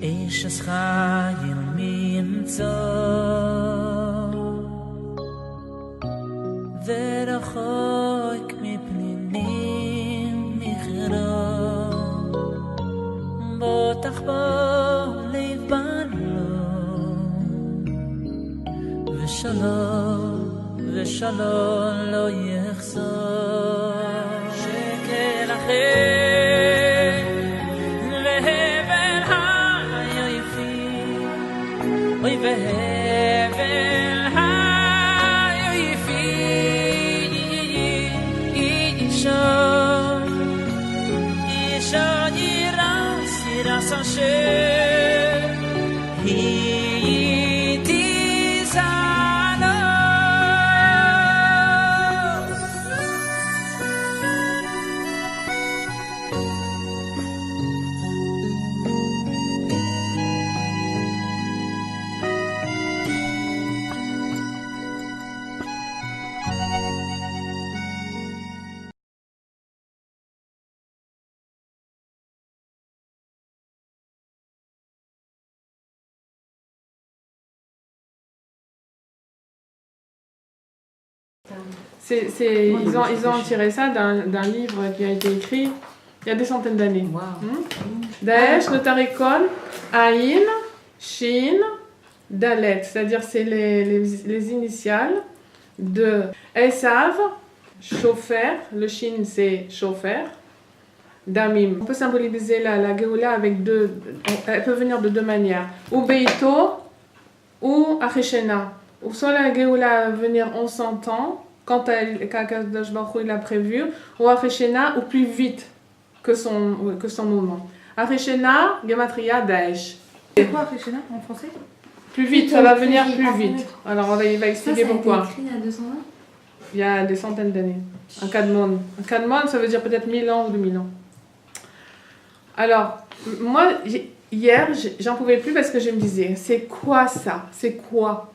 איש חיים ממצוא ורחוק מפנינים מכרו בוטח בו לב בלום ושלום לא יחזור שקל אחר להבל היפים אוי והבל היפים אישה ירס אשר היא תזענו Ils ont tiré ça d'un livre qui a été écrit il y a des centaines d'années. Wow. Daesh, Notarikon, Aïn, Shin, Dalet. C'est-à-dire c'est les initiales de Esav, Shofer. Le Shin c'est Shofer. Damim. On peut symboliser la Géoula avec deux. Elle peut venir de deux manières. Ou Beito ou Achishena. Ou soit la Géoula va venir en 100 ans, quand Akadosh Baruch Hu il a prévu, ou Achishena, ou plus vite que son moment. Achishena, Gematria, Daesh. C'est quoi Achishena en français? Plus vite, ça va venir plus vite. Alors il va expliquer pourquoi. Ça a été écrit il y a 200 ans? Il y a des centaines d'années. Un Kadmon. Un Kadmon, ça veut dire peut-être 1000 ans ou 2000 ans. Alors, moi, hier, j'en pouvais plus parce que je me disais, c'est quoi ça? C'est quoi?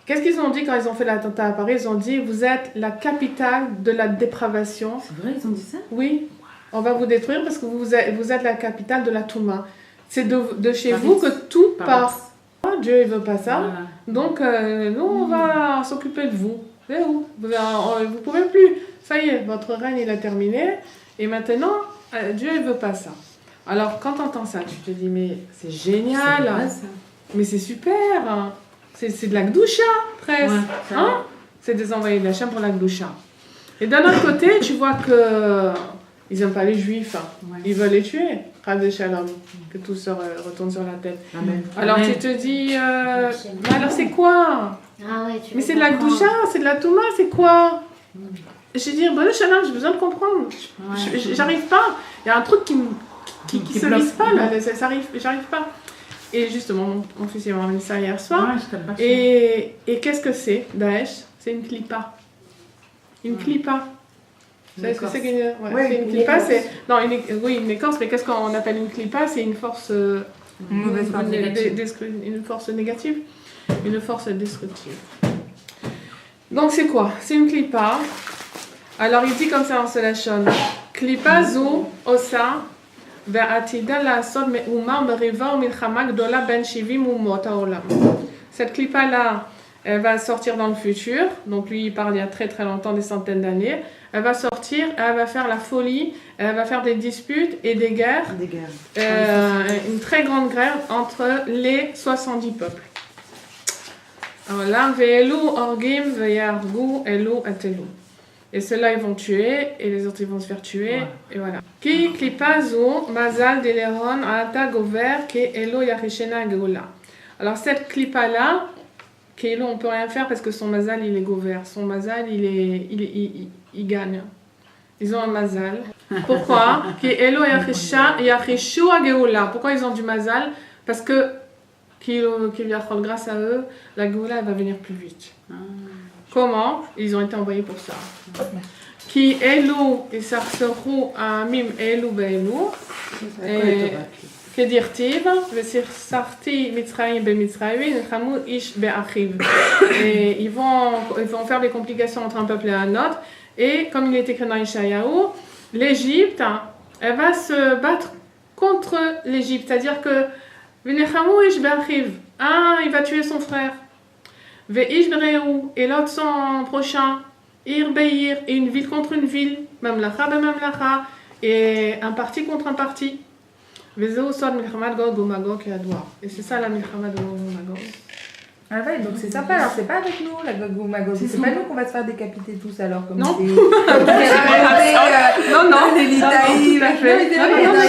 Qu'est-ce qu'ils ont dit quand ils ont fait l'attentat à Paris? Ils ont dit, vous êtes la capitale de la dépravation. C'est vrai, ils ont dit ça? Oui, on va vous détruire parce que vous êtes la capitale de la Touma. C'est de chez Paris. vous que tout Paris. part. Dieu, il veut pas ça. Voilà. Donc, nous, on va s'occuper de vous. Et où vous pouvez plus. Ça y est, votre règne, il a terminé. Et maintenant, Dieu, il veut pas ça. Alors, quand tu entends ça, tu te dis, mais c'est génial. C'est vrai, ça. Mais c'est super. C'est de la Gdoucha, presque. Ouais, Hein? C'est des envoyés de la Hachem pour la Gdoucha. Et d'un autre côté, tu vois que ils n'aiment pas les juifs. Ouais. Ils veulent les tuer. Rav Shalom. Que tout se retourne sur la tête. Amen. Alors Amen. tu te dis, mais alors c'est quoi? Ah ouais, Mais c'est de la Gdoucha, c'est de la Touma, c'est quoi? Je dis, bon, Shalom, j'ai besoin de comprendre. Ouais. J'arrive pas. Il y a un truc qui se bloque. lise pas, là. J'arrive pas. Et justement, mon fils m'a ramené ça hier soir. Ouais, je connais pas. Et qu'est-ce que c'est, Daesh? C'est une clipa. Une clipa. Vous savez ce que c'est qu'une c'est une clipa? Une écorce, mais qu'est-ce qu'on appelle une clipa? C'est une force... Une mauvaise force négative. Une force négative. Une force destructive. Donc c'est quoi? C'est une clipa. Alors il dit comme ça en Solachon. Clipa zu osa ve'atida la'asod me'uma meriva u'milchama gdola ben shivim u'mot ha'olam. Cette clipa là, elle va sortir dans le futur. Donc lui il parle il y a très très longtemps, des centaines d'années. Elle va sortir, elle va faire la folie, elle va faire des disputes et des guerres. Des guerres. Une très grande guerre entre les 70 peuples. Alors là, ve'elu orgim ve'yargu elu atelu. Et ceux-là, ils vont tuer, et les autres, ils vont se faire tuer, Ouais. et voilà. Ki klipazu mazal deleron ata gover ke elo yarishena geoula. Alors cette clipa-là, Kélo, on peut rien faire parce que son mazal, il est gover. Son mazal, il gagne. Ils ont un mazal. Pourquoi? Ke elo yarishu geoula. Pourquoi ils ont du mazal? Parce que grâce à eux, la geoula, elle va venir plus vite. Comment? Ils ont été envoyés pour ça. Qui elu isarseru amim elu be'elu. כדכתיב, וסרסרתי מצרים במצרים, נלחמו איש באחיו. Et ils vont faire des complications entre un peuple et un autre. Et comme il est écrit dans Ishayahu, l'Égypte, elle va se battre contre l'Égypte. C'est-à-dire que V'nechamou ish be'achiv. Un, il va tuer son frère. Ve'ish be'rehu. Et l'autre, son prochain. Ir be'ir. Et une ville contre une ville. Mamlacha be'mamlacha. Et un parti contre un parti. Ve'zeu sod milchamat Gog u'Magog yadua. Et c'est ça la milchamat de Gog u'Magog. Ah ouais, donc c'est sympa, alors c'est pas avec nous la Gog ou Magog, c'est pas nous qu'on va se faire décapiter tous alors comme Non. c'est... Non, non. Les litaïs, tout à fait. il y a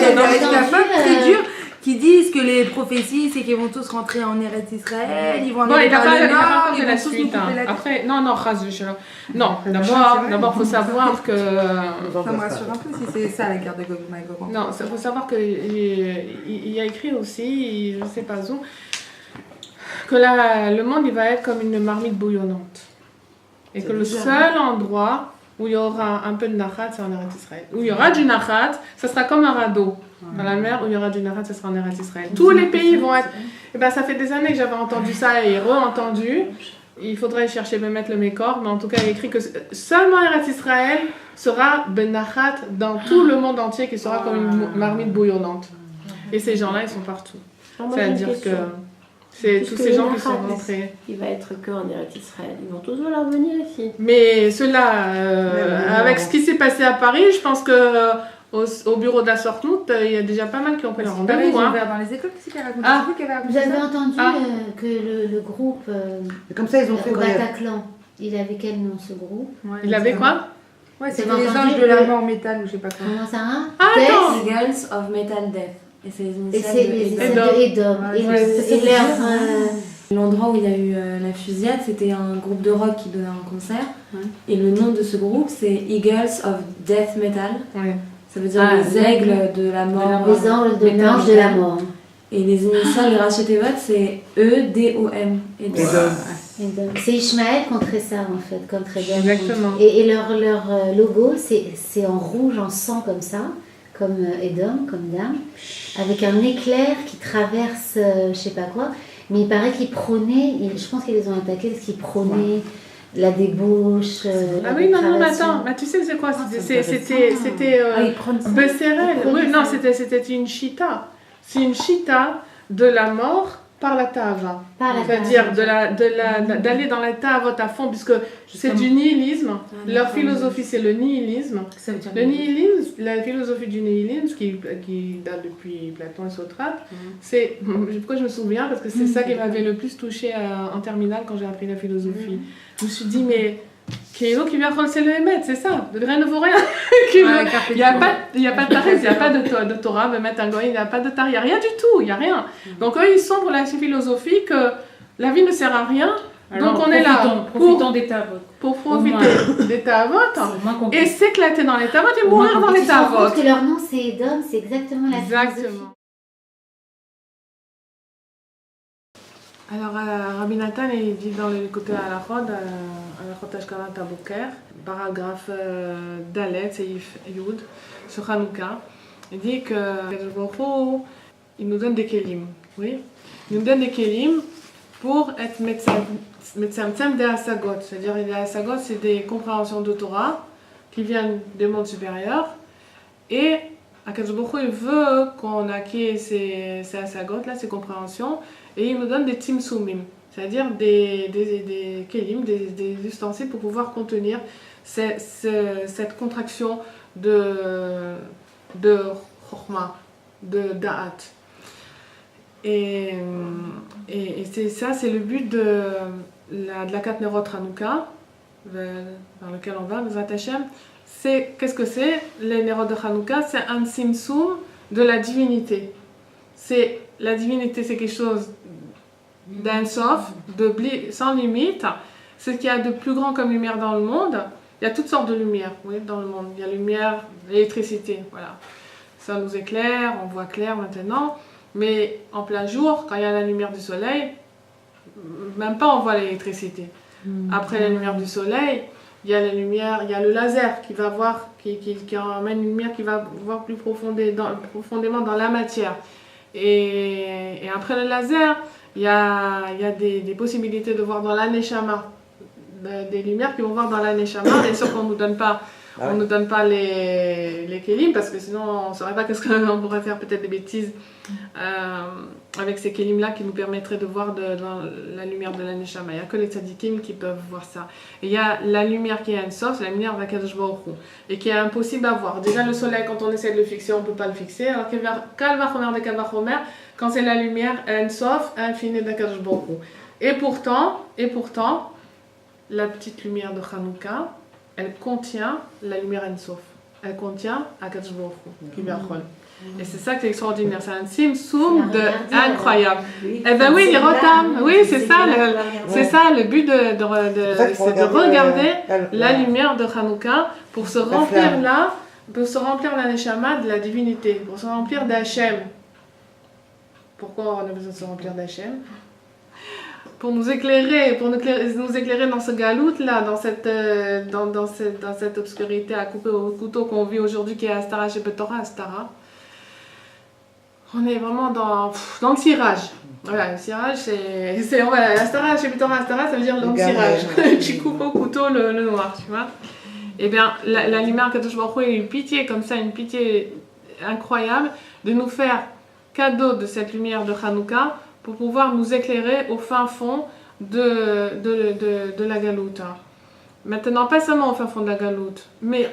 des femmes très euh, dures qui disent que les prophéties c'est qu'ils vont tous rentrer en Eretz Israël, ils vont en Bon, il n'a pas le nord, fait ils la vont tous nous suite. couper la tête. Après, non, chas v'shalom. Non, c'est vrai. d'abord, faut savoir que. Ça me rassure un peu si c'est ça la guerre de Gog ou Magog. Non, il faut savoir qu'il y a écrit aussi, je ne sais pas où, que le monde il va être comme une marmite bouillonnante. Et que le seul endroit où il y aura un peu de nachat, c'est en Eretz Israël. Où il y aura du nachat, ça sera comme un radeau. Dans la mer, où il y aura du nachat, ça sera en Eretz Israël. Tous les pays vont être... Et ben, ça fait des années que j'avais entendu ça et re-entendu. Il faudrait chercher mettre le mécor, mais en tout cas, il y a écrit que seulement Eretz Israël sera ben nachat dans tout le monde entier, qui sera comme une marmite bouillonnante. Et ces gens-là, ils sont partout. C'est-à-dire que... C'est tous ces gens qui sont rentrés. Il va être que en Eretz Israël. Ils vont tous vouloir venir ici. Mais ceux-là, avec ce qui s'est passé à Paris, je pense que au bureau de la Sortnout, il y a déjà pas mal qui ont pris leur rendez-vous. Ils ont ouvert dans les écoles, qu'est-ce qu'il a raconté? Vous avez entendu que le groupe Comme ça, ils ont fait au grève. Bataclan, il avait quel nom ce groupe? Il avait quoi? Ouais, Vous c'était avez les entendu anges de la que- mort métal ou je sais pas quoi. Comment ça va? Attends. Girls of Metal Death. Et c'est les Et initiales c'est de les Edom. de Edom. Ouais, Et c'est leur, L'endroit où il y a eu la fusillade, c'était un groupe de rock qui donnait un concert. Et le nom de ce groupe, c'est Eagles of Death Metal. Ouais. Ça veut dire les aigles de la mort. les anges de Metal. l'ange de la mort. Et les initiales de Rachet Tevot, c'est E-D-O-M. Edom. C'est Ishmaël contre ça en fait, contre Edom. Exactement. Et leur logo, c'est en rouge, en sang comme ça, comme Edom, comme dame, avec un éclair qui traverse je sais pas quoi. Mais il paraît qu'ils prônaient, je pense qu'ils les ont attaqués parce qu'ils prônaient la débauche. Ah oui, non, mais attends, mais tu sais c'est quoi? C'était Besserel. Oui, non, c'était une chita. C'est une chita de la mort par la tava. C'est-à-dire d'aller dans la tavot à fond, puisque c'est du nihilisme. Leur philosophie, c'est le nihilisme. Le nihilisme, la philosophie du nihilisme, qui date depuis Platon et Socrate, c'est... Pourquoi je me souviens? Parce que c'est ça qui m'avait le plus touchée en terminale quand j'ai appris la philosophie. Je me suis dit, mais... Kélo qui vient c'est le Hémet, c'est ça. De rien ne vaut rien. Il n'y a pas de tarif, il n'y a pas de Torah, me mettre un goy, il n'y a pas de tarif, il n'y a rien du tout, il n'y a rien. Donc eux, ils sont pour la philosophie que la vie ne sert à rien. Alors, donc on est là profitons des tavots. pour profiter des tavots et s'éclater dans les tavots et mourir dans les Tu te rends tavots. compte que leur nom c'est Edom, c'est exactement la philosophie. Exactement. Alors, Rabbi Nathan, il dit dans le côté à la Chod Ashkavat Aboker, paragraphe Dalet, Seif Yud, sur Hanouka, il dit que il nous donne des kelim. Oui? Il nous donne des kelim pour être metzamtzem des asagot. C'est-à-dire, les asagot, c'est des compréhensions de Torah qui viennent des mondes supérieurs. Et Akadosh Baruch Hu, il veut qu'on acquiert ces asagot, là, ces compréhensions. Et il nous donne des timsumim, c'est-à-dire des kelim, des ustensiles pour pouvoir contenir cette contraction de chokma, de da'at. Et c'est ça, c'est le but de la Katnerot Hanouka, dans lequel on va, Bezrat Hashem. Qu'est-ce que c'est? Les Nerot de Hanouka, c'est un simsum de la divinité. La divinité, c'est quelque chose d'un sof, sans limite. C'est ce qu'il y a de plus grand comme lumière dans le monde. Il y a toutes sortes de lumières, oui, dans le monde. Il y a lumière, l'électricité, voilà. Ça nous éclaire, on voit clair maintenant. Mais en plein jour, quand il y a la lumière du soleil, même pas on voit l'électricité. Après la lumière du soleil, il y a la lumière, il y a le laser qui va voir, qui emmène une lumière qui va voir plus profondément dans la matière. Et après le laser, il y a des possibilités de voir dans la neshama, des lumières qui vont voir dans la neshama. Bien sûr qu'on ne nous donne pas On ne nous donne pas les kélim parce que sinon on ne saurait pas qu'est-ce qu'on pourrait faire, peut-être des bêtises avec ces kélim-là qui nous permettraient de voir dans la lumière de la Neshama. Il n'y a que les tzadikim qui peuvent voir ça. Et il y a la lumière qui est un source, la lumière d'Akadosh Baruch Hu, et qui est impossible à voir. Déjà le soleil, quand on essaie de le fixer, on ne peut pas le fixer. Alors Kalvachomer de Kalvachomer, quand c'est la lumière un source, infinie d'Akadosh Baruch Hu. Et pourtant, la petite lumière de Hanouka, elle contient la lumière Ensof. Elle contient Akadosh Baruch Hu, Kivachol. Et c'est ça qui est extraordinaire. C'est un simsoum incroyable. Eh ben oui, les rotam. Oui, c'est ça. C'est ça le but c'est de regarder la lumière de Hanouka pour se remplir là, pour se remplir la neshama de la divinité, pour se remplir d'Hachem. Pourquoi on a besoin de se remplir d'Hachem? Pour nous éclairer, dans ce galoute là, dans cette obscurité à couper au couteau qu'on vit aujourd'hui, qui est Astara chez Betora Astara. On est vraiment dans le cirage. Voilà, le cirage, c'est Astara chez Betora Astara, ça veut dire le cirage. Tu coupes au couteau le noir, tu vois. Eh bien, la lumière Kadosh Baruch Hu a eu une pitié comme ça, une pitié incroyable, de nous faire cadeau de cette lumière de Hanouka, pour pouvoir nous éclairer au fin fond de la galoute. Maintenant, pas seulement au fin fond de la galoute, mais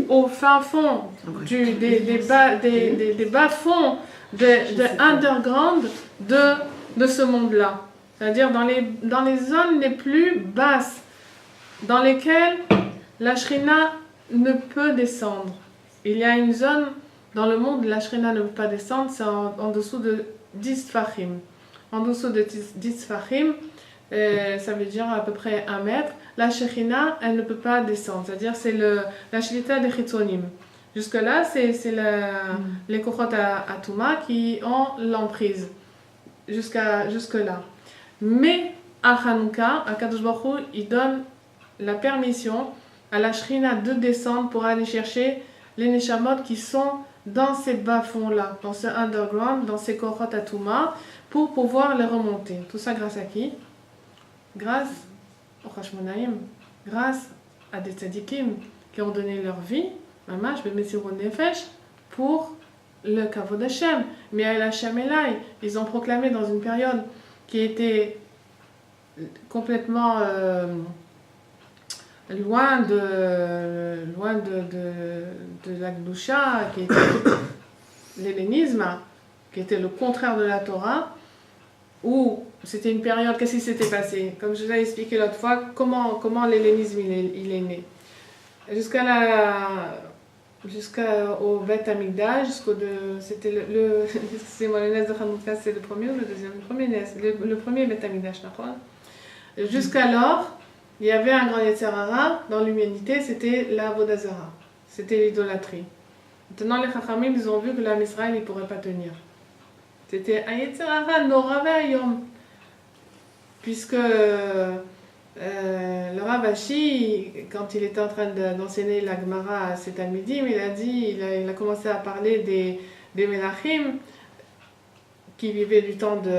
au fin fond des bas-fonds, de underground de ce monde-là. C'est-à-dire dans les zones les plus basses, dans lesquelles la Shrina ne peut descendre. Il y a une zone dans le monde où la Shrina ne peut pas descendre, c'est en dessous de 10 Tfachim. En dessous de 10 Tfachim, ça veut dire à peu près 1 mètre, la Shekhinah, elle ne peut pas descendre. C'est-à-dire c'est la Shlita de Chitzonim. Jusque-là, c'est les Kochot à Touma qui ont l'emprise. Jusque-là. Mais à Hanouka, à Kadosh Baruch Hu, il donne la permission à la Shrina de descendre pour aller chercher les Neshamot qui sont dans ces bas-fonds-là, dans ce underground, dans ces Kochot à Touma, pour pouvoir les remonter. Tout ça grâce à qui? Grâce au Hashmonaïm, grâce à des tzadikim qui ont donné leur vie, mamash b'mesirut nefesh, pour le kavod Hashem. Mais à Hashem Elai, ils ont proclamé dans une période qui était complètement loin de la Gdusha, qui était l'hellénisme, qui était le contraire de la Torah, où c'était une période, qu'est-ce qui s'était passé? Comme je vous ai expliqué l'autre fois, comment l'hellénisme il est né. Jusqu'au Bet Amigdash, c'était excusez-moi, le Nes de Hanouka, c'est le premier ou le deuxième? Le premier Nes, le premier Bet Amigdash, d'accord? Jusqu'alors, il y avait un grand Yetzer Hara dans l'humanité, c'était la Avodah Zara, c'était l'idolâtrie. Maintenant, les Chachamim, ils ont vu que l'Am Israël, il ne pourrait pas tenir. C'était un Yetzer Hara Nora Ve'ayom. Puisque le Rav Ashi, quand il était en train d'enseigner la Gemara à ses Talmidim, il a commencé à parler des Melachim qui vivaient du temps de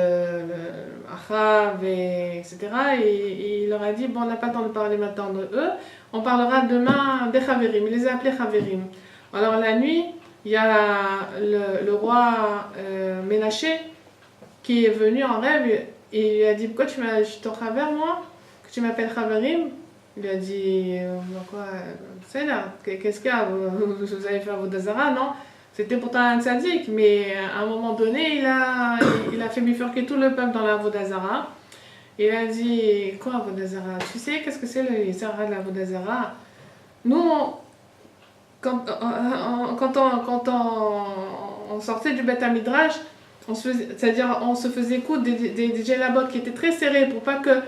Achav, etc. Et il leur a dit, bon, on n'a pas le temps de parler maintenant de eux, on parlera demain des Chaverim. Il les a appelés Chaverim. Alors la nuit, il y a le roi Ménaché qui est venu en rêve et il lui a dit, pourquoi tu t'en Chaver, moi, que tu m'appelles Chaverim? Il lui a dit, quoi, c'est là, qu'est-ce qu'il y a, vous avez fait Avodah Zara, non? C'était pourtant un tzaddik, mais à un moment donné, il a fait bifurquer tout le peuple dans la Avodah Zara. Il a dit, quoi Avodah Zara? Tu sais qu'est-ce que c'est le Yetzer de la Avodah Zara? Nous, quand on sortait du Beth Midrash, c'est-à-dire on se faisait coudre des djellabot qui étaient très serrés pour pas que,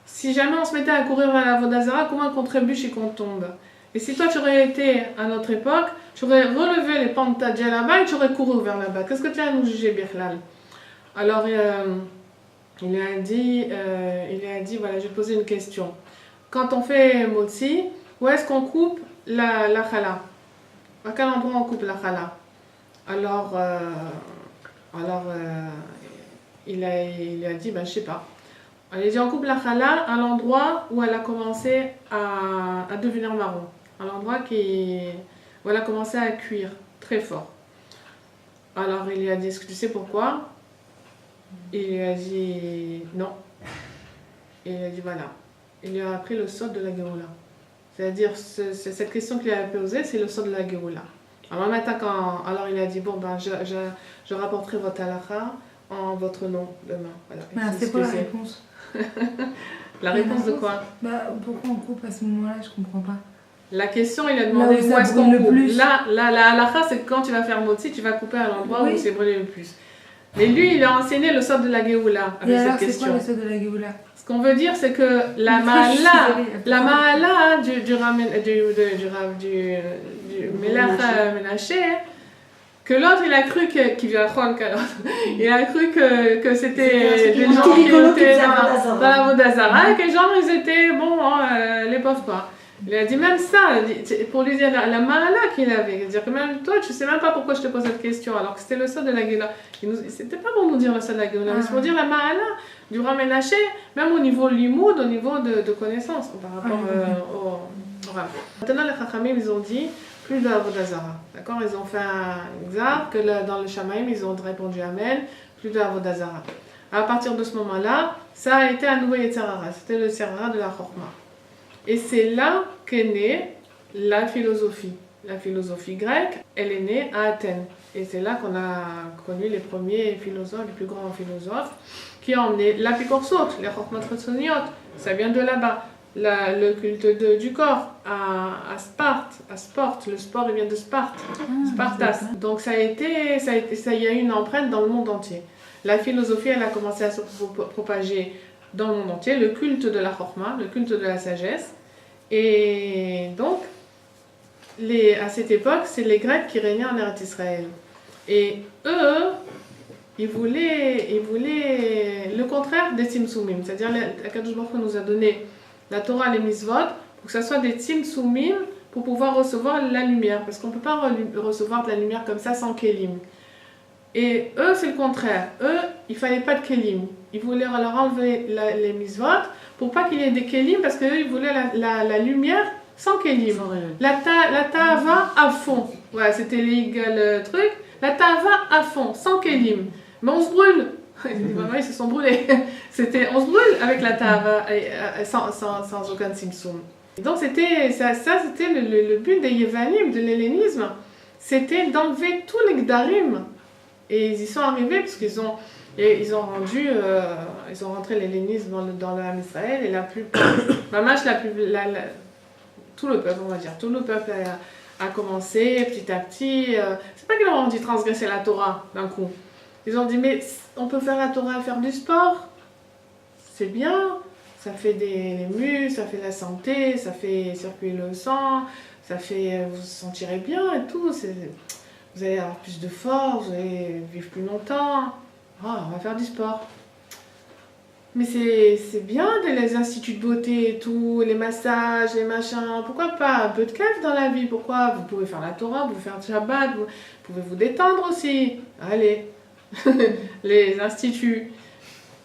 si jamais on se mettait à courir vers la Avodah Zara, comment qu'on trébuche et qu'on tombe. Et si toi tu aurais été à notre époque, tu aurais relevé les pentes de ta djellaba et tu aurais couru vers là-bas. Qu'est-ce que tu as à nous juger, Birlal? Alors il lui a dit, voilà, je vais te poser une question. Quand on fait motzi, où est-ce qu'on coupe la chala? À quel endroit on coupe la chala? Alors il a dit, ben je sais pas. Il a dit, on coupe la chala à l'endroit où elle a commencé à devenir marron. un endroit qui voilà, commençait à cuire très fort. Alors il lui a dit, est-ce que tu sais pourquoi? Il lui a dit non. Et il a dit voilà. Il lui a appris le sod de la Géoula. C'est-à-dire, cette question qu'il a posée, c'est le sod de la Géoula. Alors le matin, alors il a dit, bon, ben, je rapporterai votre halakha en votre nom demain. Voilà. C'est quoi la réponse? La réponse de quoi? Pourquoi on coupe à ce moment-là? Je comprends pas. La question, il a demandé où est-ce qu'on coupe. Là, la halakha, c'est que quand tu vas faire motzi, tu vas couper à l'endroit où c'est brûlé le plus. Mais lui, il a enseigné le sod de la Géoula avec cette question. C'est quoi le sod de la Géoula? Ce qu'on veut dire, c'est que la ma'ala du Melech Menaché, que l'autre, il a cru il a cru que c'était des gens qui étaient dans la Vodazara et que les gens, ils étaient, les pauvres quoi. Il a dit même ça, pour lui dire la ma'ala qu'il avait, dire que même toi, tu sais même pas pourquoi je te pose cette question, alors que c'était le sod de la Géoula. C'était pas pour nous dire le sod de la Géoula, mais c'est pour dire la ma'ala du Ramenaché, même au niveau limoud, au niveau de connaissances par rapport au Rav. Maintenant, les Chachamim, ils ont dit plus de Avodazara. D'accord? Ils ont fait un examen que dans le Shamaim, ils ont répondu Amen, plus de Avodazara. À partir de ce moment-là, ça a été un nouveau Yetzirara. C'était le Yetzirara de la Chorma. Et c'est là qu'est née la philosophie. La philosophie grecque, elle est née à Athènes. Et c'est là qu'on a connu les premiers philosophes, les plus grands philosophes, qui ont emmené l'apikorsot, les chokmot chotsoniot. Ça vient de là-bas. Le culte du corps à Sparte. Le sport, il vient de Sparte. Spartas. Donc il y a eu une empreinte dans le monde entier. La philosophie, elle a commencé à se propager dans le monde entier. Le culte de la chorma, le culte de la sagesse. Et donc, à cette époque, c'est les Grecs qui régnaient en Eretz Israël. Et eux, ils voulaient le contraire des tzimtzumim. C'est-à-dire, Akadosh Baruch Hu nous a donné la Torah, les mitzvot, pour que ça soit des tzimtzumim pour pouvoir recevoir la lumière. Parce qu'on ne peut pas recevoir de la lumière comme ça sans kelim. Et eux, c'est le contraire. Eux, il ne fallait pas de kelim. Ils voulaient leur enlever les mitzvot pour pas qu'il y ait des kelim, parce qu'eux, ils voulaient la lumière sans kelim. La tava à fond. Ouais, c'était le truc. La tava à fond, sans kelim. Mais on se brûle. Ils se sont brûlés. On se brûle avec la tava, sans aucun simsum. Donc c'était le but des Yevanim, de l'hellénisme. C'était d'enlever tous les gdarim. Et ils y sont arrivés parce qu'ils ont rentré l'hellénisme dans le Ham Israël, et tout le peuple, on va dire, tout le peuple a commencé petit à petit. C'est pas qu'ils ont dit transgresser la Torah d'un coup. Ils ont dit, mais on peut faire la Torah et faire du sport. C'est bien, ça fait des muscles, ça fait la santé, ça fait circuler le sang, vous vous sentirez bien et tout. Vous allez avoir plus de force, vous allez vivre plus longtemps. On va faire du sport. Mais c'est bien les instituts de beauté et tout, les massages, les machins. Pourquoi pas un peu de kef dans la vie? Pourquoi? Vous pouvez faire la Torah, vous pouvez faire le Shabbat, vous pouvez vous détendre aussi. Allez, les instituts.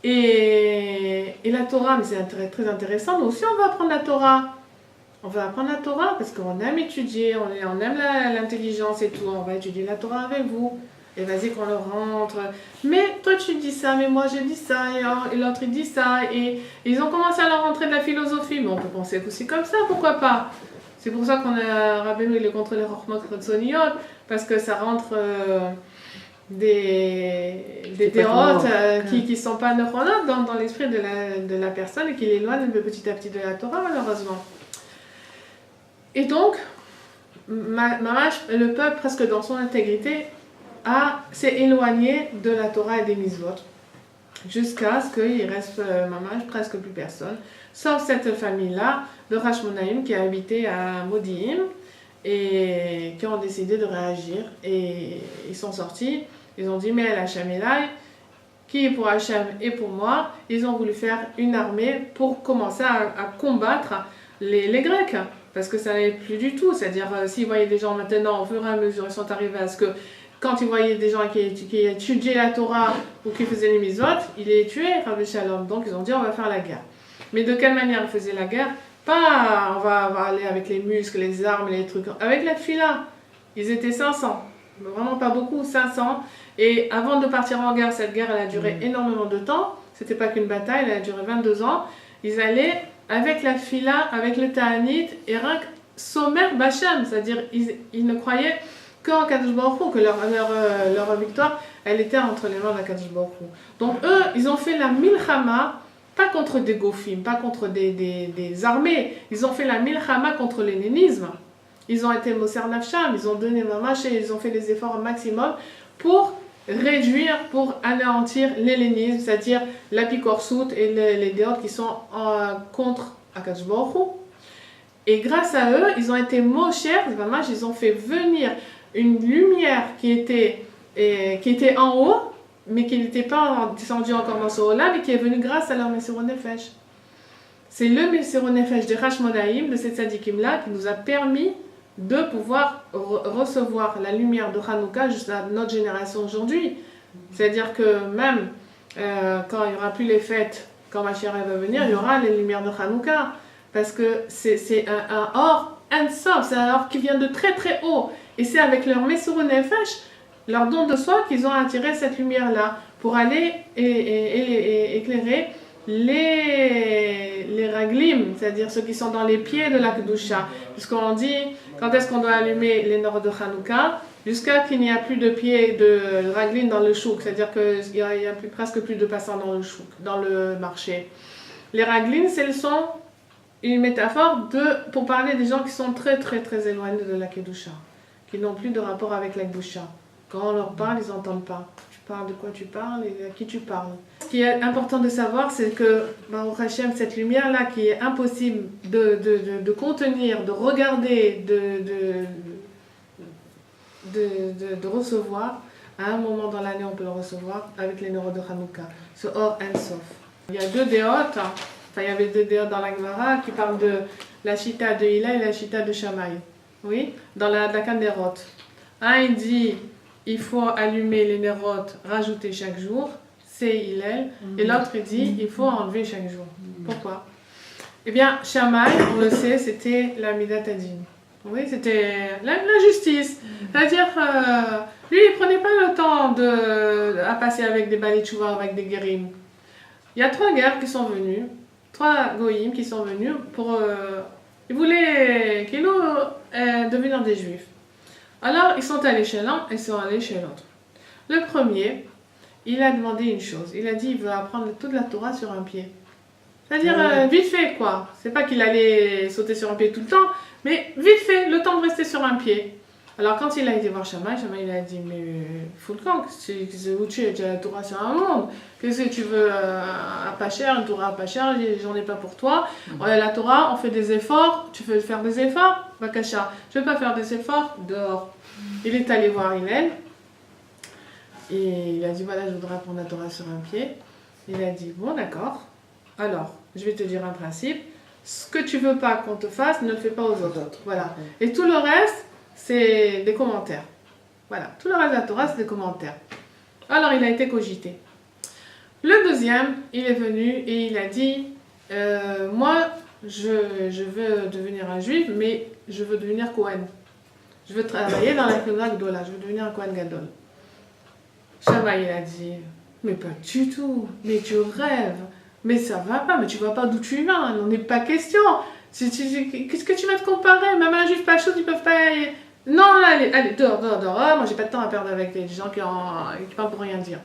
Et la Torah, mais c'est très intéressant. Nous aussi, on va apprendre la Torah. On va apprendre la Torah parce qu'on aime étudier, on aime l'intelligence et tout. On va étudier la Torah avec vous. Et vas-y qu'on le rentre. Mais toi tu dis ça, mais moi j'ai dit ça, et l'autre il dit ça. Et ils ont commencé à leur rentrer de la philosophie. Mais on peut penser aussi comme ça, pourquoi pas? C'est pour ça qu'on a Rabbeinu, il est contre les chokmot chotsoniot, parce que ça rentre des dérotes qui sont pas neuronotes dans l'esprit de la personne et qui l'éloignent petit à petit de la Torah, malheureusement. Et donc, le peuple, presque dans son intégrité, s'est éloigné de la Torah et des mitzvot, jusqu'à ce qu'il reste presque plus personne, sauf cette famille-là de Hashmonaïm qui a habité à Modi'im et qui ont décidé de réagir. Et ils sont sortis, ils ont dit, mais Hachem est là, qui est pour Hachem et pour moi. Ils ont voulu faire une armée pour commencer à combattre les Grecs. Parce que ça n'allait plus du tout, c'est-à-dire s'ils voyaient des gens maintenant, au fur et à mesure, ils sont arrivés à ce que quand ils voyaient des gens qui étudiaient la Torah ou qui faisaient les mitzvot, ils les tuaient, Rabbi Shalom. Donc ils ont dit on va faire la guerre. Mais de quelle manière ils faisaient la guerre? Pas on va aller avec les muscles, les armes, les trucs. Avec la tfila, ils étaient 500. Vraiment pas beaucoup, 500. Et avant de partir en guerre, cette guerre elle a duré énormément de temps. C'était pas qu'une bataille, elle a duré 22 ans. Ils allaient avec la tfila, avec le ta'anit, et rien que sommaire Bachem, c'est-à-dire ils ne croyaient qu'en Kadosh Baruch Hu, que leur victoire, elle était entre les mains d'Akadosh Baruch Hu. Donc eux, ils ont fait la milchama, pas contre des gofim, pas contre des armées, ils ont fait la milchama contre l'hellénisme. Ils ont été Moser Nafsham, ils ont donné mamash et ils ont fait des efforts au maximum pour réduire, pour anéantir l'hellénisme, c'est-à-dire l'apikorsout et les déotes qui sont contre Akadosh Baruch Hu. Et grâce à eux, ils ont été mochers, ils ont fait venir une lumière qui était en haut, mais qui n'était pas descendue encore dans ce haut-là, mais qui est venue grâce à leur Messirut Nefesh. C'est le Messirut Nefesh des Hashmonaïm, de ces tzadikim-là, qui nous a permis de pouvoir recevoir la lumière de Hanouka jusqu'à notre génération aujourd'hui. C'est-à-dire que même quand il n'y aura plus les fêtes, quand Mashiach va venir, il y aura les lumières de Hanouka. Parce que c'est un or Ensof, c'est un or qui vient de très très haut. Et c'est avec leur Messirut Nefesh, leur don de soi, qu'ils ont attiré cette lumière-là pour aller et éclairer les raglim, c'est-à-dire ceux qui sont dans les pieds de la Kedusha. Puisqu'on dit, quand est-ce qu'on doit allumer les nord de Hanouka? Jusqu'à qu'il n'y a plus de pieds de raglim dans le chouk, c'est-à-dire qu'il y a presque plus de passants dans le chouk, dans le marché. Les raglim, c'est le son, une métaphore pour parler des gens qui sont très très très éloignés de la Kedusha, qui n'ont plus de rapport avec la Kedusha. Quand on leur parle, ils n'entendent pas. Tu parles de quoi tu parles et à qui tu parles. Ce qui est important de savoir, c'est que Baruch Hashem, cette lumière-là qui est impossible de contenir, de regarder, de recevoir, à un moment dans l'année on peut le recevoir avec les neurodes de Hanouka, ce Or Ensof. Il y a deux déotes, il y avait deux déotes dans la Gemara qui parlent de la Chita de Hillel et la Chita de Shammai. Oui, dans la Kanderot. Un il dit il faut allumer les nérotes, rajouter chaque jour, c'est Hillel, et l'autre il dit il faut enlever chaque jour. Pourquoi? Eh bien, Shammai, on le sait, c'était la Midat Adin. Oui, c'était la justice. C'est-à-dire, lui, il ne prenait pas le temps à passer avec des Bali Tchouva, avec des guérim. Il y a 3 guerres qui sont venues, 3 goïms qui sont venus pour... ils voulaient qu'ils nous devenir des juifs. Alors, ils sont allés chez l'un et ils sont allés chez l'autre. Le premier, il a demandé une chose. Il a dit, il veut apprendre toute la Torah sur un pied. C'est-à-dire, vite fait, quoi. C'est pas qu'il allait sauter sur un pied tout le temps, mais vite fait, le temps de rester sur un pied. Alors, quand il a été voir Shammai, il a dit, mais fous le camp, c'est où tu es la Torah sur un monde. Qu'est-ce que tu veux à pas cher, une Torah à pas cher, j'en ai pas pour toi. La Torah, on fait des efforts, tu veux faire des efforts, Bakasha. Je veux pas faire des efforts, dehors. Il est allé voir Hillel, et il a dit, voilà, je voudrais apprendre la Torah sur un pied. Il a dit, bon, d'accord, alors, je vais te dire un principe, ce que tu veux pas qu'on te fasse, ne le fais pas aux autres. Voilà. Et tout le reste, c'est des commentaires. Voilà, tout le reste de la Torah, c'est des commentaires. Alors, il a été cogité. Le deuxième, il est venu et il a dit, moi, je veux devenir un juif, mais je veux devenir Kohen. Je veux travailler dans la Kehuna Gdola, je veux devenir un Kohen Gadol. Shammai, il a dit, mais pas du tout, mais tu rêves, mais ça va pas, mais tu vois pas d'où tu viens, il n'en est pas question. Qu'est-ce que tu vas te comparer? Même un juif pas chaud, ils peuvent pas... Non, allez, dehors, moi j'ai pas de temps à perdre avec des gens qui parlent pour rien dire.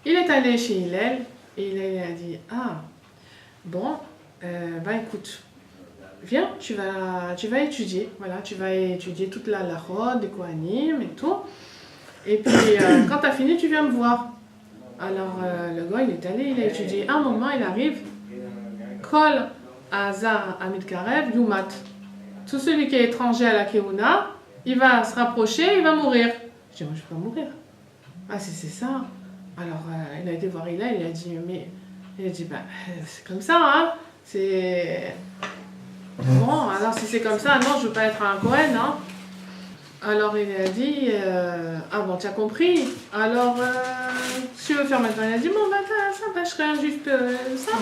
Il est allé chez Hillel, et Hillel a dit, ah, bon, écoute, viens, tu vas étudier, voilà, tu vas étudier toute la Lachot, des Kohanim et tout, et puis quand tu as fini, tu viens me voir. Alors le gars, il est allé, il a étudié. Un moment, il arrive, Kol Hazar Amid Karev, Yumat. Tout celui qui est étranger à la Kehuna, il va se rapprocher, il va mourir. Je dis, moi je vais pas mourir. Ah, c'est ça. Alors il a été voir Hillel, il a dit, c'est comme ça, hein. C'est... Bon, alors si c'est comme ça, non, je veux pas être un Kohen, hein. Alors il a dit, ah bon, tu as compris. Alors, tu veux faire maintenant? Il a dit, bon, ça va, je serai un juif, ça.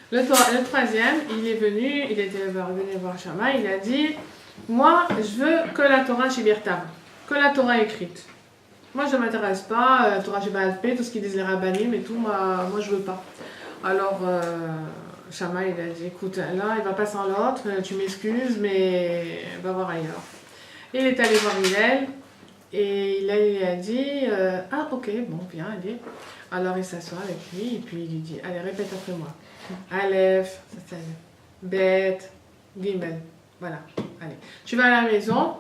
Le troisième, il était venu voir Shammai, il a dit, moi, je veux que la Torah Shibirtav, que la Torah écrite. Moi, je ne m'intéresse pas, Torah Shibirtav, tout ce qu'ils disent les rabbinim et tout, moi je veux pas. Alors, Shammai, il a dit, écoute, là, il va pas sans l'autre, tu m'excuses, mais va voir ailleurs. Il est allé voir Hillel, et il a dit, ah ok, bon, viens, allez. Alors il s'assoit avec lui, et puis il lui dit, allez, répète après moi. Aleph, ça c'est Bet, Gimel. Voilà, allez. Tu vas à la maison,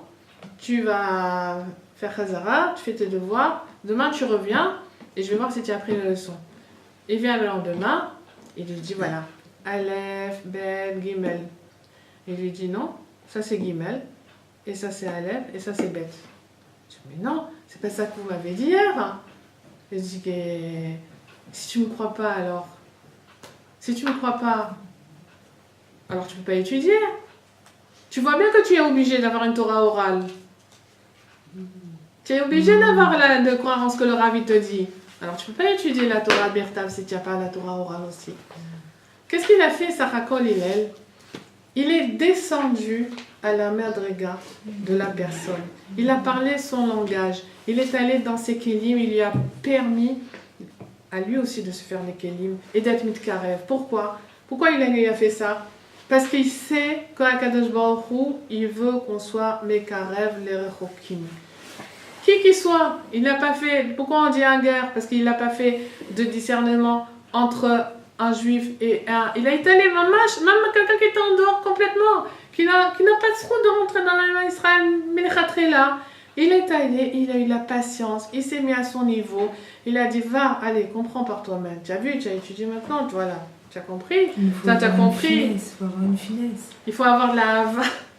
tu vas faire Khazara, tu fais tes devoirs, demain tu reviens, et je vais voir si tu as appris la leçon. Il vient le lendemain, il lui dit, voilà, Aleph, Bet, Gimel. Il lui dit, non, ça c'est Gimel, et ça c'est Aleph, et ça c'est Bet. Je dis, mais non, c'est pas ça que vous m'avez dit hier. Je dis que si tu me crois pas, alors. Si tu me crois pas, alors tu peux pas étudier. Tu vois bien que tu es obligé d'avoir une Torah orale. Tu es obligé de croire en ce que le Rav te dit. Alors tu peux pas étudier la Torah Bertav si tu n'as pas la Torah orale aussi. Qu'est-ce qu'il a fait, Sarakol Hillel? Il est descendu à la madriga de la personne. Il a parlé son langage. Il est allé dans ses kélim. Il lui a permis à lui aussi de se faire les kélim et d'être mitkarev. Pourquoi il a fait ça? Parce qu'il sait qu'Akadosh Baruch Hu, il veut qu'on soit mekarev les rechokim. Qui qu'il soit, il n'a pas fait. Pourquoi on dit un guerre? Parce qu'il n'a pas fait de discernement entre un juif et un. Il a été allé même quelqu'un qui était en dehors complètement, qui n'a pas de droit de rentrer dans la Israël, mais là. Il est allé, il a eu la patience, il s'est mis à son niveau, il a dit va, allez, comprends par toi-même. Tu as vu, tu as étudié maintenant, voilà, tu as compris. Ça, tu as compris. Il faut avoir une finesse. Il faut avoir de la.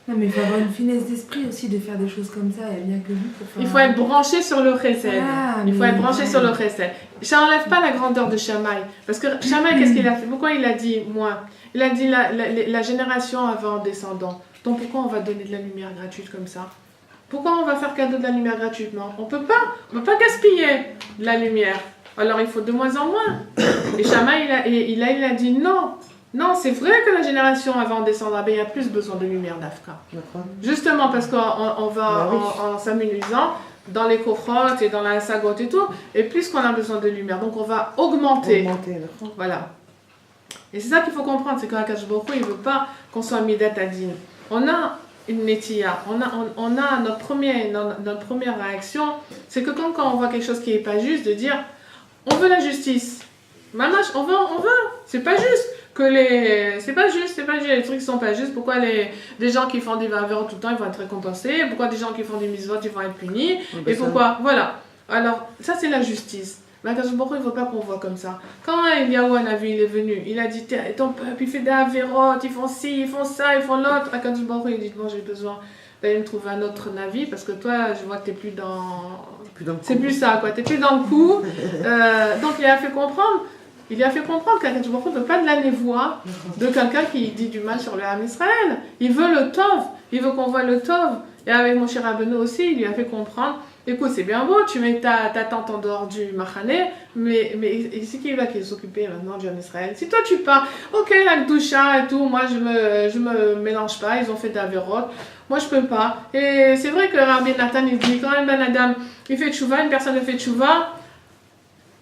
Non, mais il faut avoir une finesse d'esprit aussi de faire des choses comme ça. Il n'y a bien que lui pour faire. Il faut être branché sur le chesed. Ah, il faut être branché sur le chesed. Ça n'enlève pas la grandeur de Shammai. Parce que Shammai, qu'est-ce qu'il a fait? Pourquoi il a dit moi? Il a dit la génération avant descendant. Donc pourquoi on va donner de la lumière gratuite comme ça? Pourquoi on va faire cadeau de la lumière gratuitement? On peut pas gaspiller de la lumière. Alors il faut de moins en moins. Et Shammai, il a dit non. Non, c'est vrai que la génération avant descendra, il y a plus besoin de lumière d'Afka. Justement parce qu'on va en s'amusant dans les coffrottes et dans la sagote et tout, et plus qu'on a besoin de lumière. Donc on va augmenter. Voilà. Et c'est ça qu'il faut comprendre, c'est qu'Akadosh Baruch Hu, il ne veut pas qu'on soit midat adin. On a une netiya, on a notre première réaction, c'est que quand on voit quelque chose qui n'est pas juste, de dire on veut la justice. Mamash, on veut. C'est pas juste. C'est pas juste, les trucs sont pas justes. Pourquoi des gens qui font des faveurs tout le temps, ils vont être récompensés? Pourquoi des gens qui font des mitzvot, ils vont être punis? Et pourquoi? Voilà. Alors, ça c'est la justice. Mais Akadosh Baruch Hu, il ne faut pas qu'on voit comme ça. Quand Eliyahu Hanavi, il est venu, il a dit, ton peuple, il fait des avérotes, ils font ci, ils font ça, ils font l'autre. Akadosh Baruch Hu, il dit, moi j'ai besoin d'aller me trouver un autre Navi, parce que toi, je vois que tu n'es plus dans... C'est plus ça, quoi. Tu n'es plus dans le coup. Donc, il a fait comprendre qu'Akadosh Baruch Hu ne veut pas de la névoie de quelqu'un qui dit du mal sur le Ham Israël. Il veut le Tov. Il veut qu'on voit le Tov. Et avec Moshe Rabbeinu aussi, il lui a fait comprendre, écoute, c'est bien beau, tu mets ta tente en dehors du Machane, mais c'est qui va s'occuper maintenant du Ham Israël? Si toi tu pars, ok, la Gdusha et tout, moi je me mélange pas, ils ont fait d'Averot, moi je peux pas. Et c'est vrai que Rabbi Nathan, il dit, quand un ben Adam, il fait tchouva, une personne fait tchouva,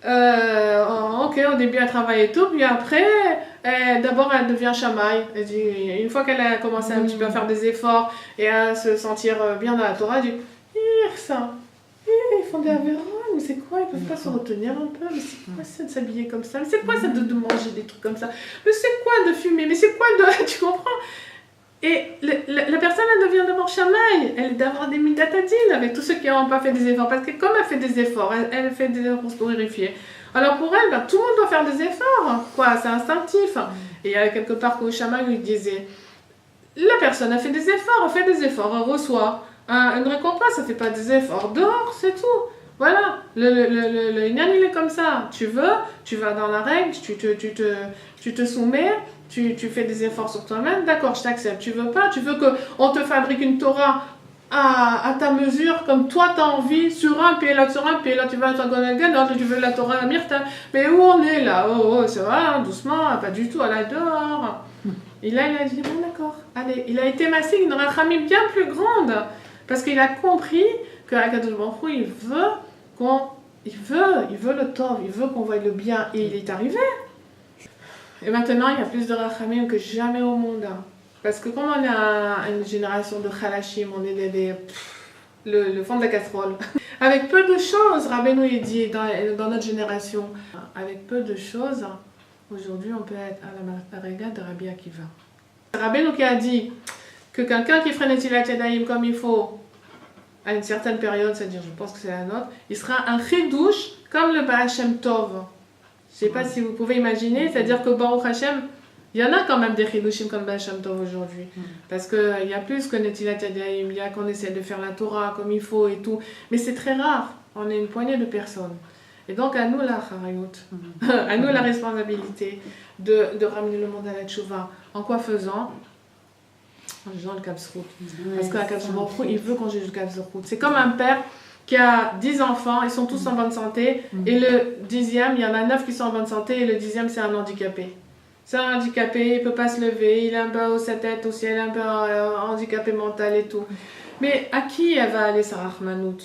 ok, au début elle travaille et tout, puis après, d'abord elle devient Shammai. Elle dit, une fois qu'elle a commencé un petit peu à faire des efforts et à se sentir bien dans la Torah, elle dit, ça, ils font des avérones, mais c'est quoi? Ils peuvent pas se retenir un peu? Mais c'est quoi ça de s'habiller comme ça? Mais c'est quoi ça de manger des trucs comme ça? Mais c'est quoi de fumer? Mais c'est quoi de... Tu comprends? Et la personne, elle devient d'abord Shammai, elle doit avoir des midatadines avec tous ceux qui n'ont pas fait des efforts. Parce que comme elle fait des efforts, elle fait des efforts pour se glorifier. Alors pour elle, tout le monde doit faire des efforts. Quoi, c'est instinctif. Et il y a quelque part où Shammai lui disait, la personne a fait des efforts, elle reçoit une récompense, elle ne fait pas des efforts dehors, c'est tout. Voilà, le Inyan, il est comme ça. Tu veux, tu vas dans la règle, tu te soumets, tu fais des efforts sur toi-même, d'accord, je t'accepte. Tu veux pas, tu veux qu'on te fabrique une Torah à ta mesure, comme toi tu as envie, sur un pied, là tu vas à ton Gonagan, là tu veux la Torah, la Myrta. Mais où on est là? Oh, ça va, doucement, pas du tout, à la dehors. Et là, il a dit, bon d'accord, allez. Il a été massé une rachamim bien plus grande. Parce qu'il a compris que Akadosh Baruch Hu, il veut le tov, il veut qu'on voie le bien. Et il est arrivé. Et maintenant, il y a plus de rachamim que jamais au monde. Parce que comme on est une génération de khalashim, on est le fond de la casserole. Avec peu de choses, Rabbeinu il dit dans notre génération, avec peu de choses, aujourd'hui on peut être à la marega de Rabbi Akiva. Rabbeinu qui a dit que quelqu'un qui ferait Netilat Yadayim comme il faut, à une certaine période, c'est-à-dire je pense que c'est la nôtre, il sera un chidouche comme le Baal Shem Tov. Je ne sais pas si vous pouvez imaginer, c'est-à-dire que Baruch Hashem, il y en a quand même des chidushim comme Baal Shem Tov aujourd'hui. Parce qu'il y a plus que Netilat Yadayim, il y a qu'on essaie de faire la Torah comme il faut et tout. Mais c'est très rare, on est une poignée de personnes. Et donc à nous la charayut, à nous la responsabilité de ramener le monde à la tchouva. En quoi faisant? En jugeant le Kapsrout. Parce qu'à Kapsrout, il veut qu'on juge le Kapsrout. C'est comme un père qui a 10 enfants, ils sont tous en bonne santé, et le 10e, il y en a 9 qui sont en bonne santé, et le 10e, c'est un handicapé. C'est un handicapé, il ne peut pas se lever, il a un peu haut sa tête aussi, il est un peu handicapé mental et tout. Mais à qui elle va aller sa Rahmanout?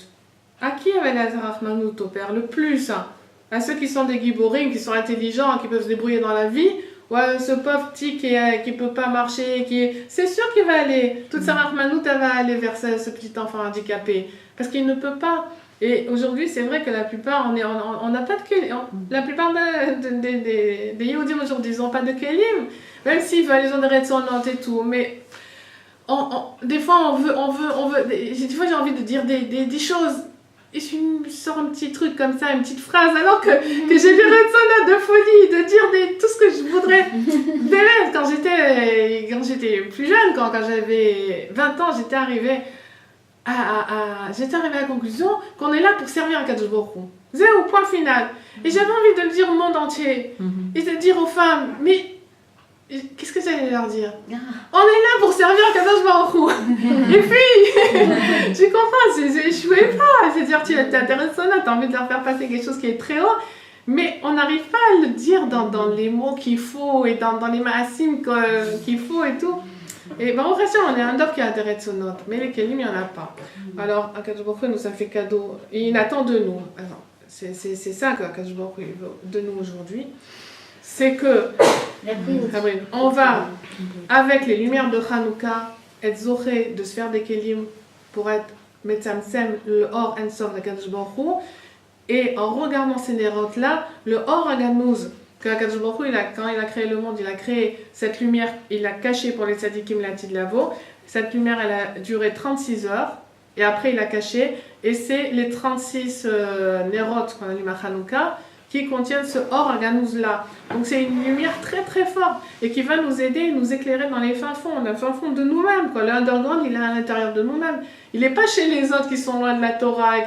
À qui elle va aller sa Rahmanout au père? Le plus, hein. À ceux qui sont des giborim, qui sont intelligents, qui peuvent se débrouiller dans la vie, ou à ce pauvre petit qui ne peut pas marcher, c'est sûr qu'il va aller. Toute sa Rahmanout, elle va aller vers ce petit enfant handicapé. Parce qu'il ne peut pas. Et aujourd'hui, c'est vrai que la plupart, on n'a pas de kelim. La plupart des Yehudim aujourd'hui, ils n'ont pas de kelim. Même s'ils veulent, ils ont des retsonantes et tout. Mais des fois, des fois, j'ai envie de dire des choses. Et je me sors un petit truc comme ça, une petite phrase, alors que j'ai des retsonantes de folie, de dire tout ce que je voudrais. Quand j'étais plus jeune, quand j'avais 20 ans, j'étais arrivée à la conclusion qu'on est là pour servir à Kadosh Baruch Hu. C'est au point final. Et j'avais envie de le dire au monde entier. Et de dire aux femmes, mais qu'est-ce que j'allais leur dire? On est là pour servir à Kadosh Baruch Hu. Et puis, tu comprends, je ne pouvais pas. C'est-à-dire, tu es intéressant, tu as envie de leur faire passer quelque chose qui est très haut. Mais on n'arrive pas à le dire dans les mots qu'il faut et dans les maasim qu'il faut et tout. Et ben, on est un dor qui a intérêt de son note, mais les kelim, il n'y en a pas. Alors, Akadosh Baruch Hu nous a fait cadeau, et il attend de nous. Alors, c'est ça que Akadosh Baruch Hu veut de nous aujourd'hui. C'est que, on va, avec les lumières de Hanouka, être zoré de se faire des kelim pour être metzamsem, le or en sof d'Akadosh Baruch Hu. Et en regardant ces nérotes-là, le or aganouz, que Akadosh Baruch Hu, quand il a créé le monde, il a créé cette lumière, il l'a cachée pour les tzadikim latid lavo. Cette lumière, elle a duré 36 heures, et après il l'a cachée, et c'est les 36 nérotes qu'on allume à Hanouka qui contiennent ce or aganouz-là. Donc c'est une lumière très très forte, et qui va nous aider, nous éclairer dans les fins fonds de nous-mêmes. L'underground, il est à l'intérieur de nous-mêmes. Il n'est pas chez les autres qui sont loin de la Torah.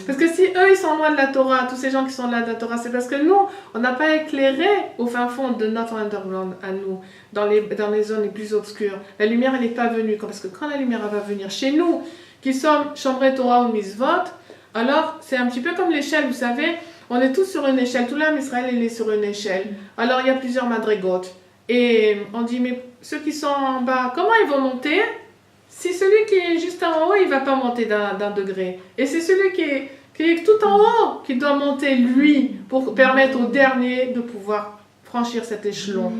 Parce que si eux, ils sont loin de la Torah, tous ces gens qui sont loin de la Torah, c'est parce que nous, on n'a pas éclairé au fin fond de notre underground à nous, dans les zones les plus obscures. La lumière, elle n'est pas venue. Parce que quand la lumière va venir chez nous, qui sommes Chambré Torah ou Misvot, alors c'est un petit peu comme l'échelle, vous savez, on est tous sur une échelle. Tout l'âme Israël, il est sur une échelle. Alors il y a plusieurs madrigotes. Et on dit, mais ceux qui sont en bas, comment ils vont monter? Si celui qui est juste en haut, il ne va pas monter d'un degré. Et c'est celui qui est tout en haut qui doit monter, lui, pour permettre au dernier de pouvoir franchir cet échelon.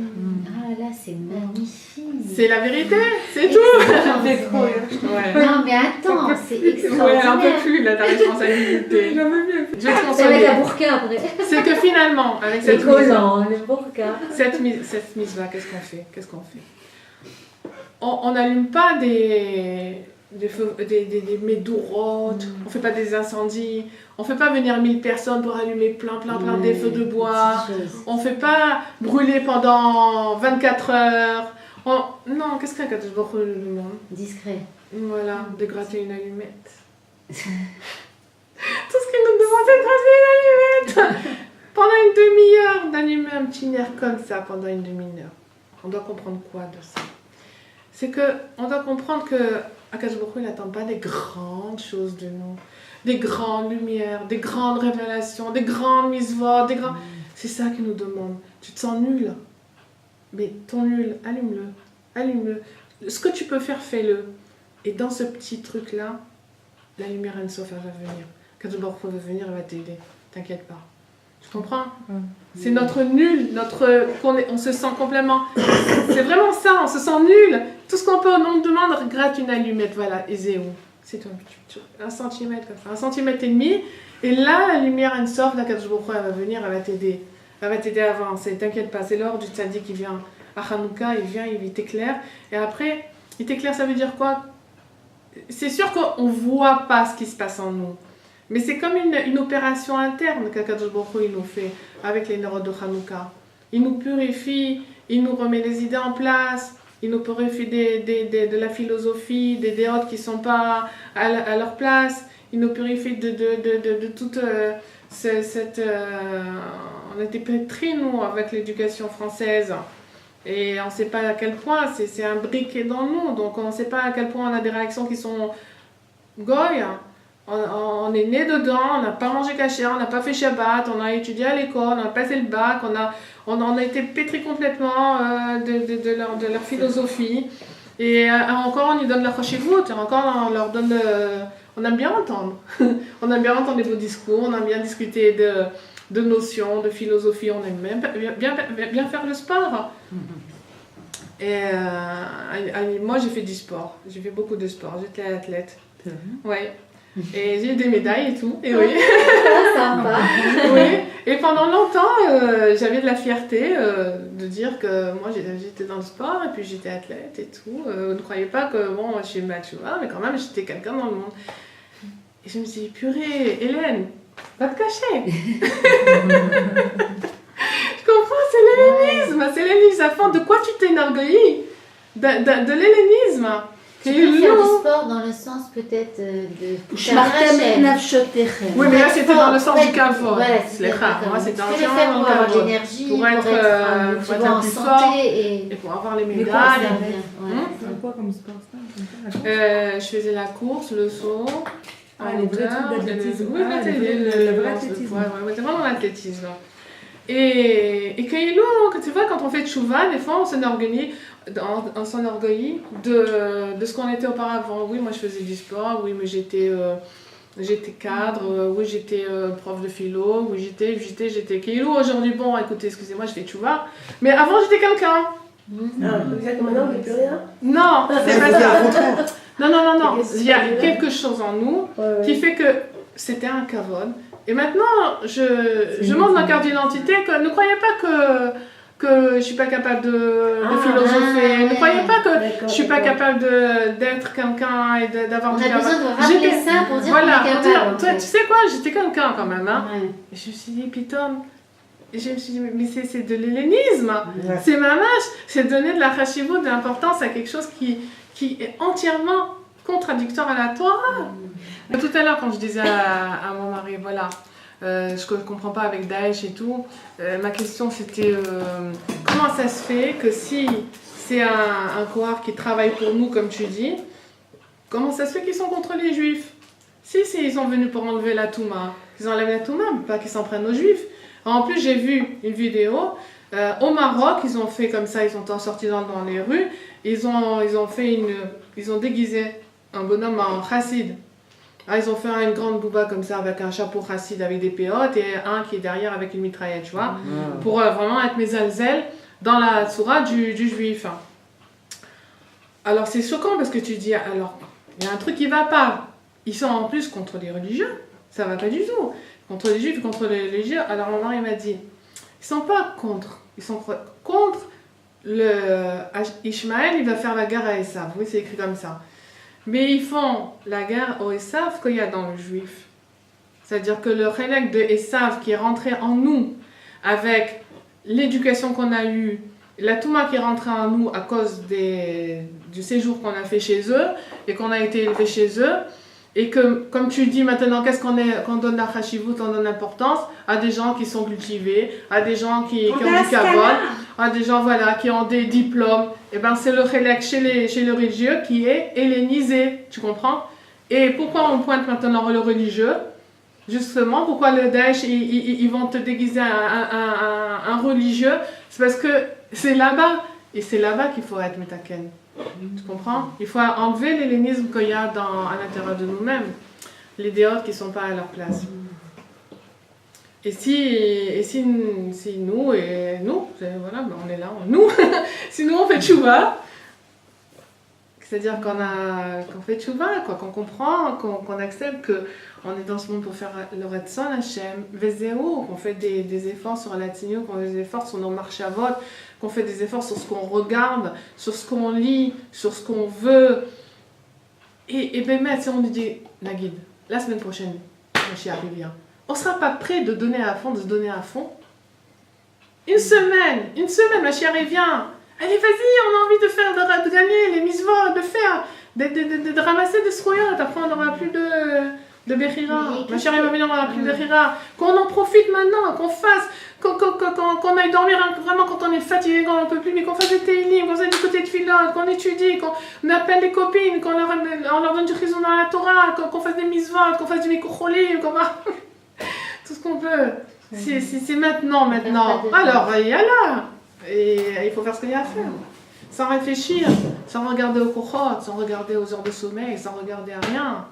Ah là, c'est magnifique. C'est la vérité, c'est tout. Ouais. Non, mais attends, c'est extraordinaire. Ouais, elle n'en peut plus, là, ta responsabilité. J'en veux mieux. Je vais te Avec consoler. la burqa après. C'est que finalement, avec Les cette mise, collants, les burqa. cette mise-là, qu'est-ce qu'on fait? On n'allume pas des médourotes, on ne fait pas des incendies, on ne fait pas venir 1000 personnes pour allumer plein des feux de bois, on ne fait pas brûler pendant 24 heures. Non, qu'est-ce qu'un Kadosh Baruch Hu nous demande? Discret. Voilà, de gratter une allumette. Tout ce qu'il nous demande, c'est de gratter une allumette. Pendant une demi-heure, d'allumer un petit nerf comme ça pendant une demi-heure. On doit comprendre quoi de ça? C'est qu'on doit comprendre que Akadosh Baruch Hu, il n'attend pas des grandes choses de nous, des grandes lumières, des grandes révélations, des grandes mitzvot, des grands... C'est ça qu'il nous demande. Tu te sens nul, mais ton nul, allume-le. Ce que tu peux faire, fais-le. Et dans ce petit truc-là, la lumière Ensof, elle va venir. Akadosh Baruch Hu va venir, elle va t'aider. T'inquiète pas. Tu comprends? C'est notre nul, on se sent complètement... C'est vraiment ça, on se sent nul. Tout ce qu'on peut, on nous demande, gratte une allumette, voilà, et zéro. C'est tout, 1 centimètre comme ça, 1,5 centimètre. Et là, la lumière Ensof, d'Akadosh Baruch Hu, elle va venir, elle va t'aider. Elle va t'aider à avancer, t'inquiète pas, c'est l'heure du tzaddik qui vient. À Hanouka, il vient, il t'éclaire. Et après, il t'éclaire, ça veut dire quoi? C'est sûr qu'on ne voit pas ce qui se passe en nous. Mais c'est comme une opération interne qu'Akadosh Baruch Hu, il nous fait avec les neurones de Hanouka. Il nous purifie, il nous remet les idées en place, il nous purifie de la philosophie, des déotes qui ne sont pas à leur place, il nous purifie de toute cette... on a été pétris, nous, avec l'éducation française. Et on ne sait pas à quel point, c'est un briquet dans nous, donc on ne sait pas à quel point on a des réactions qui sont goy. On est né dedans, on n'a pas mangé caché, on n'a pas fait Shabbat, on a étudié à l'école, on a passé le bac, on a été pétris complètement de leur philosophie. Et encore, on y donne la chashivut, encore, on leur donne... on aime bien entendre. On aime bien entendre des beaux discours, on aime bien discuter de notions, de philosophie, on aime même bien faire le sport. Et moi, j'ai fait du sport, j'ai fait beaucoup de sport, j'étais athlète. Ouais. Et j'ai eu des médailles et tout. Et oui. Sympa. Oui. Et pendant longtemps, j'avais de la fierté de dire que moi j'étais dans le sport et puis j'étais athlète et tout. Ne croyez pas que bon, je suis machoua, mais quand même j'étais quelqu'un dans le monde. Et je me suis dit, purée, Hélène, va te cacher. Je comprends, c'est l'hellénisme à fond. De quoi tu t'enorgueillis? De l'hellénisme. Tu peux faire du sport dans le sens peut-être de... Oui, mais là c'était dans le sens du kavod. Voilà, c'est rare. Moi c'était entièrement dans pour avoir de kavod. l'énergie, Pour être en plus santé fort et pour avoir les Mais médailles. C'est quoi comme sport ça? Je faisais la course, le saut. Les vrais trucs d'athlétisme. Oui, le vrai athlétisme. Ouais, c'est vraiment l'athlétisme. Et que tu vois, quand on fait tchouva, des fois on s'enorgueillit de ce qu'on était auparavant. Oui, moi je faisais du sport, oui, mais j'étais cadre, oui, j'étais prof de philo, oui, j'étais Keilou. Aujourd'hui, bon, écoutez, excusez-moi, je fais tchouva, mais avant j'étais quelqu'un. Exactement, maintenant on ne fait plus rien. Non, c'est pas ça. Non. Il y a quelque chose en nous qui fait que c'était un kavod. Et maintenant, je montre ma carte d'identité. Ne croyez pas que je ne suis pas capable de philosopher. Ne croyez pas que je ne suis pas capable d'être quelqu'un et d'avoir du On a besoin de rappeler ça pour dire qu'on est capable. Toi, tu sais quoi, j'étais quelqu'un quand même. Hein. Ouais. Et je me suis dit, Pitom, je me suis dit, mais c'est de l'hellénisme. Ouais. C'est mamash. C'est donner de la chashivut, de l'importance à quelque chose qui est entièrement contradictoire à la Torah. Tout à l'heure, quand je disais à mon mari, voilà, je ne comprends pas avec Daesh et tout, ma question c'était comment ça se fait que si c'est un Kohar qui travaille pour nous, comme tu dis, comment ça se fait qu'ils sont contre les Juifs? Si, ils sont venus pour enlever la Touma, ils enlèvent la Touma, mais pas qu'ils s'en prennent aux Juifs. En plus, j'ai vu une vidéo, au Maroc, ils ont fait comme ça, ils sont sortis dans les rues, ils ont déguisé un bonhomme en chassid. Ah, ils ont fait une grande bouba comme ça avec un chapeau chassid avec des péotes et un qui est derrière avec une mitraillette, tu vois, pour vraiment être mezalzel dans la sourate du juif. Alors c'est choquant parce que tu dis, alors il y a un truc qui va pas. Ils sont en plus contre les religieux, ça va pas du tout. Contre les juifs, contre les religieux. Alors mon mari m'a dit, ils sont pas contre, ils sont contre Ishmaël, il va faire la guerre à Esav. Oui, c'est écrit comme ça. Mais ils font la guerre au Esav qu'il y a dans le juif. C'est-à-dire que le chélek de Esav qui est rentré en nous avec l'éducation qu'on a eue, la Touma qui est rentrée en nous à cause du séjour qu'on a fait chez eux et qu'on a été élevé chez eux, Et que, comme tu dis maintenant, qu'est-ce qu'on donne la chashivut, on donne l'importance à des gens qui sont cultivés, à des gens qui ont du kavod, à des gens voilà, qui ont des diplômes. Et ben c'est le chélek chez les religieux qui est hellénisé, tu comprends? Et pourquoi on pointe maintenant le religieux? Justement, pourquoi le Daesh, ils vont te déguiser un religieux? C'est parce que c'est là-bas, et c'est là-bas qu'il faut être metaken. Tu comprends? Il faut enlever l'hellénisme qu'il y a à l'intérieur de nous-mêmes, les déotes qui ne sont pas à leur place. Et si nous, voilà, ben on est là, nous, si nous on fait tchouva, c'est-à-dire qu'on fait tchouva, qu'on comprend, qu'on accepte qu'on est dans ce monde pour faire le Retson Hashem, Vezéo, qu'on fait des efforts sur la Tigno, qu'on fait des efforts sur nos marches à vote, qu'on fait des efforts sur ce qu'on regarde, sur ce qu'on lit, sur ce qu'on veut. Et ben, si on nous dit, Nagid, la semaine prochaine, Mashiach revient, on ne sera pas prêt de donner à fond, de se donner à fond. Une semaine, Mashiach revient. Allez, vas-y, on a envie de gagner les misvot, de ramasser des sroyot. Après, on n'aura plus de Bechira. Mashiach va venir, on n'aura plus de Bechira. Qu'on en profite maintenant, qu'on fasse, qu'on aille dormir vraiment quand on est fatigué, quand on ne peut plus, mais qu'on fasse des télim, qu'on fasse du côté de filote, qu'on étudie, qu'on appelle les copines, qu'on leur donne du chizon dans la Torah, qu'on fasse des misvot, qu'on fasse du mikucholim, qu'on va... tout ce qu'on peut. C'est maintenant. Alors, il y a là. Et il faut faire ce qu'il y a à faire. Sans réfléchir, sans regarder au kochot, sans regarder aux heures de sommeil, sans regarder à rien.